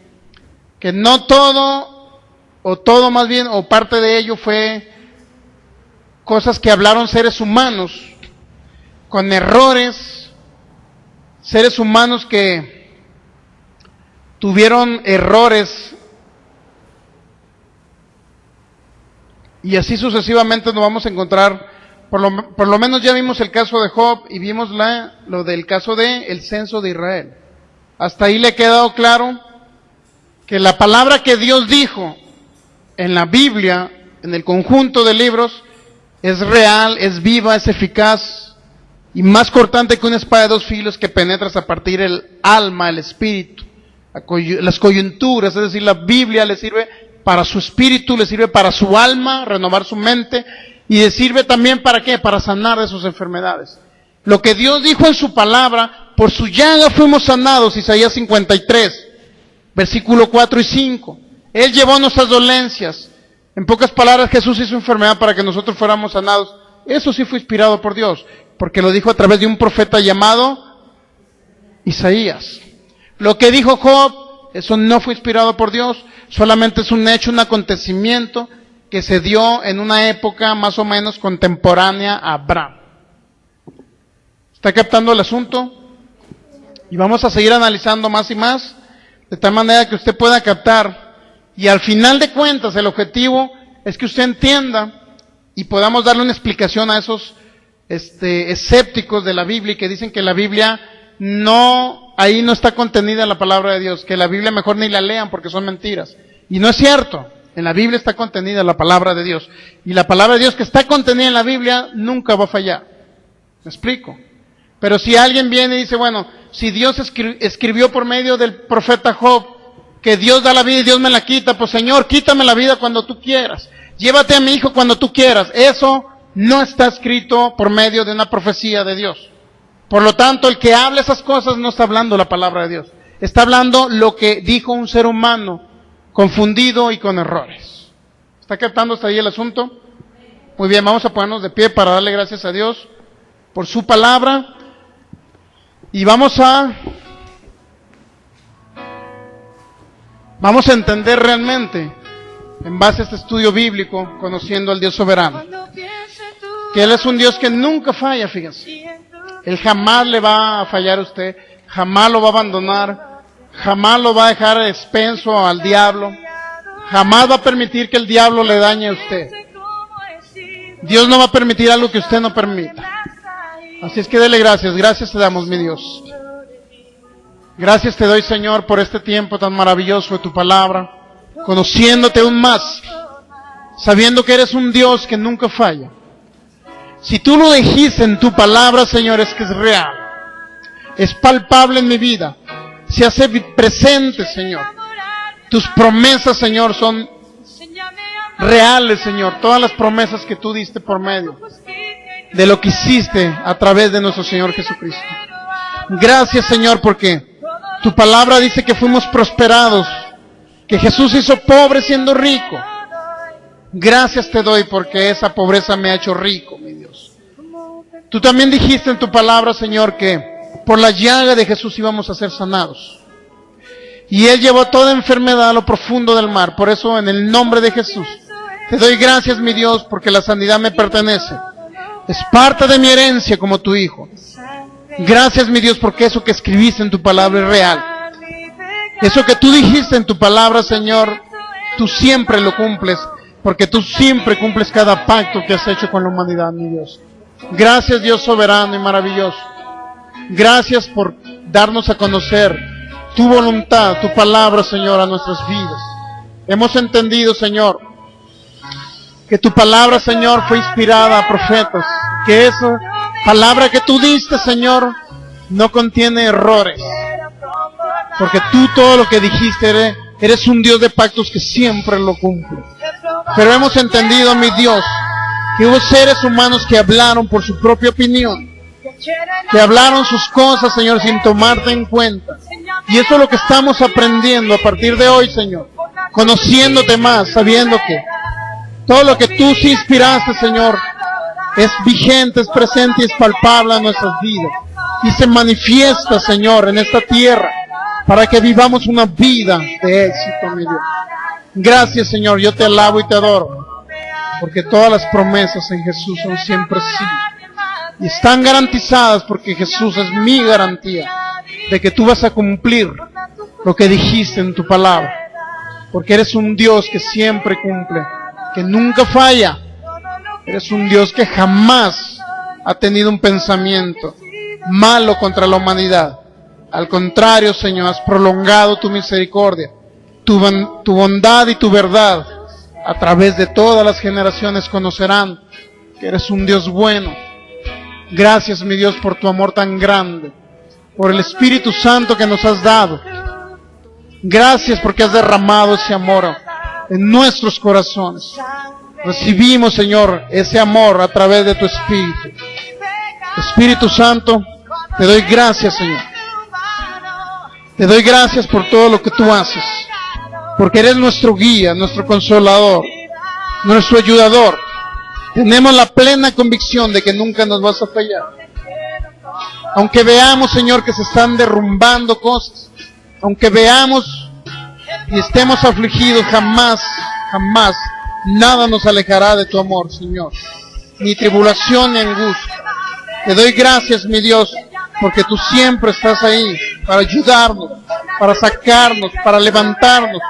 que no todo, o todo más bien, o parte de ello fue cosas que hablaron seres humanos, con errores, seres humanos que tuvieron errores, y así sucesivamente nos vamos a encontrar. Por lo menos ya vimos el caso de Job y vimos lo del caso del censo de Israel. Hasta ahí le ha quedado claro que la palabra que Dios dijo en la Biblia, en el conjunto de libros, es real, es viva, es eficaz y más cortante que una espada de 2 filos que penetras a partir del alma, el espíritu, las coyunturas. Es decir, la Biblia le sirve para su espíritu, le sirve para su alma, renovar su mente, y le sirve también para ¿qué? Para sanar de sus enfermedades. Lo que Dios dijo en su palabra, por su llaga fuimos sanados, Isaías 53, versículo 4 y 5. Él llevó nuestras dolencias. En pocas palabras, Jesús hizo enfermedad para que nosotros fuéramos sanados. Eso sí fue inspirado por Dios, porque lo dijo a través de un profeta llamado Isaías. Lo que dijo Job, eso no fue inspirado por Dios, solamente es un hecho, un acontecimiento que se dio en una época más o menos contemporánea a Abraham. ¿Está captando el asunto? Y vamos a seguir analizando más y más, de tal manera que usted pueda captar. Y al final de cuentas, el objetivo es que usted entienda y podamos darle una explicación a esos escépticos de la Biblia que dicen que la Biblia ahí no está contenida la palabra de Dios, que la Biblia mejor ni la lean porque son mentiras. Y no es cierto. En la Biblia está contenida la palabra de Dios. Y la palabra de Dios que está contenida en la Biblia nunca va a fallar. ¿Me explico? Pero si alguien viene y dice, bueno, si Dios escribió por medio del profeta Job que Dios da la vida y Dios me la quita, pues Señor, quítame la vida cuando tú quieras. Llévate a mi hijo cuando tú quieras. Eso no está escrito por medio de una profecía de Dios. Por lo tanto, el que habla esas cosas no está hablando la palabra de Dios. Está hablando lo que dijo un ser humano confundido y con errores. ¿Está captando hasta ahí el asunto? Muy bien, vamos a ponernos de pie para darle gracias a Dios por su palabra. Y vamos a entender realmente, en base a este estudio bíblico, conociendo al Dios soberano, que Él es un Dios que nunca falla, fíjense. Él jamás le va a fallar a usted, jamás lo va a abandonar, jamás lo va a dejar expenso al diablo, jamás va a permitir que el diablo le dañe a usted. Dios no va a permitir algo que usted no permita. Así es que dele gracias, gracias te damos, mi Dios. Gracias te doy, Señor, por este tiempo tan maravilloso de tu palabra, conociéndote aún más, sabiendo que eres un Dios que nunca falla. Si tú lo dijiste en tu palabra, Señor, es que es real, es palpable en mi vida, se hace presente, Señor. Tus promesas, Señor, son reales, Señor, todas las promesas que tú diste por medio de lo que hiciste a través de nuestro Señor Jesucristo. Gracias, Señor, porque tu palabra dice que fuimos prosperados, que Jesús hizo pobre siendo rico. Gracias te doy porque esa pobreza me ha hecho rico, mi Dios. Tú también dijiste en tu palabra, Señor, que por la llaga de Jesús íbamos a ser sanados. Y Él llevó toda enfermedad a lo profundo del mar. Por eso, en el nombre de Jesús, te doy gracias, mi Dios, porque la sanidad me pertenece. Es parte de mi herencia como tu hijo. Gracias, mi Dios, porque eso que escribiste en tu palabra es real. Eso que tú dijiste en tu palabra, Señor, tú siempre lo cumples, porque tú siempre cumples cada pacto que has hecho con la humanidad, mi Dios. Gracias, Dios soberano y maravilloso. Gracias por darnos a conocer tu voluntad, tu palabra, Señor, a nuestras vidas. Hemos entendido, Señor, que tu palabra, Señor, fue inspirada a profetas, que esa palabra que tú diste, Señor, no contiene errores, porque tú todo lo que dijiste eres un Dios de pactos que siempre lo cumple. Pero hemos entendido, mi Dios, que hubo seres humanos que hablaron por su propia opinión, que hablaron sus cosas, Señor, sin tomarte en cuenta. Y eso es lo que estamos aprendiendo a partir de hoy, Señor, conociéndote más, sabiendo que todo lo que tú sí inspiraste, Señor, es vigente, es presente y es palpable en nuestras vidas. Y se manifiesta, Señor, en esta tierra, para que vivamos una vida de éxito, mi Dios. Gracias, Señor, yo te alabo y te adoro, porque todas las promesas en Jesús son siempre sí. Y están garantizadas porque Jesús es mi garantía de que tú vas a cumplir lo que dijiste en tu palabra. Porque eres un Dios que siempre cumple, que nunca falla. Eres un Dios que jamás ha tenido un pensamiento malo contra la humanidad. Al contrario, Señor, has prolongado tu misericordia, tu bondad y tu verdad. A través de todas las generaciones conocerán que eres un Dios bueno. Gracias, mi Dios, por tu amor tan grande, por el Espíritu Santo que nos has dado. Gracias porque has derramado ese amor en nuestros corazones. Recibimos, Señor, ese amor a través de tu Espíritu. Espíritu Santo, te doy gracias, Señor. Te doy gracias por todo lo que tú haces, porque eres nuestro guía, nuestro consolador, nuestro ayudador. Tenemos la plena convicción de que nunca nos vas a fallar. Aunque veamos, Señor, que se están derrumbando cosas, aunque veamos y estemos afligidos, jamás, jamás, nada nos alejará de tu amor, Señor. Ni tribulación ni angustia. Te doy gracias, mi Dios, porque tú siempre estás ahí para ayudarnos, para sacarnos, para levantarnos.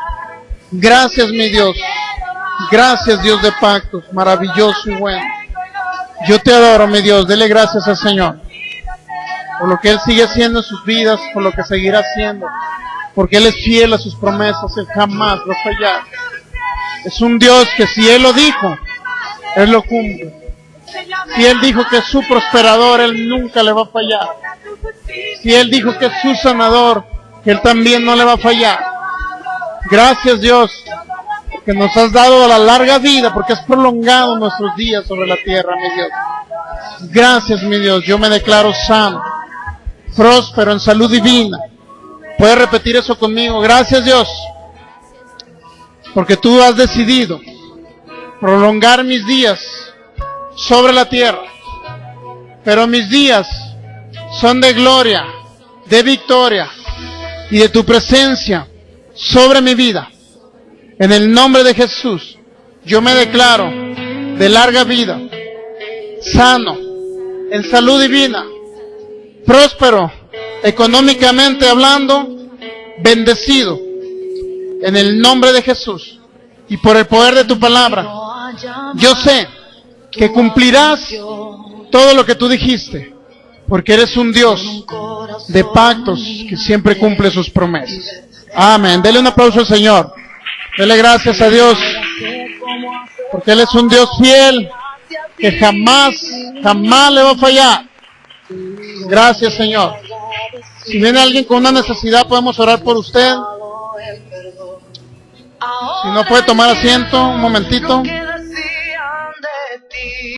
Gracias, mi Dios. Gracias, Dios de pactos, maravilloso y bueno. Yo te adoro, mi Dios. Dele gracias al Señor por lo que Él sigue haciendo en sus vidas, por lo que seguirá haciendo, porque Él es fiel a sus promesas, Él jamás va a fallar. Es un Dios que si Él lo dijo, Él lo cumple. Si Él dijo que es su prosperador, Él nunca le va a fallar. Si Él dijo que es su sanador, que Él también no le va a fallar. Gracias, Dios, que nos has dado la larga vida, porque has prolongado nuestros días sobre la tierra, mi Dios. Gracias, mi Dios, yo me declaro sano, próspero, en salud divina. ¿Puedes repetir eso conmigo? Gracias, Dios, porque tú has decidido prolongar mis días sobre la tierra, pero mis días son de gloria, de victoria y de tu presencia sobre mi vida. En el nombre de Jesús, yo me declaro de larga vida, sano, en salud divina, próspero, económicamente hablando, bendecido, en el nombre de Jesús y por el poder de tu palabra. Yo sé que cumplirás todo lo que tú dijiste, porque eres un Dios de pactos que siempre cumple sus promesas. Amén. Dele un aplauso al Señor. Dele gracias a Dios, porque Él es un Dios fiel, que jamás le va a fallar. Gracias, Señor. Si viene alguien con una necesidad, podemos orar por usted. Si no puede tomar asiento, un momentito.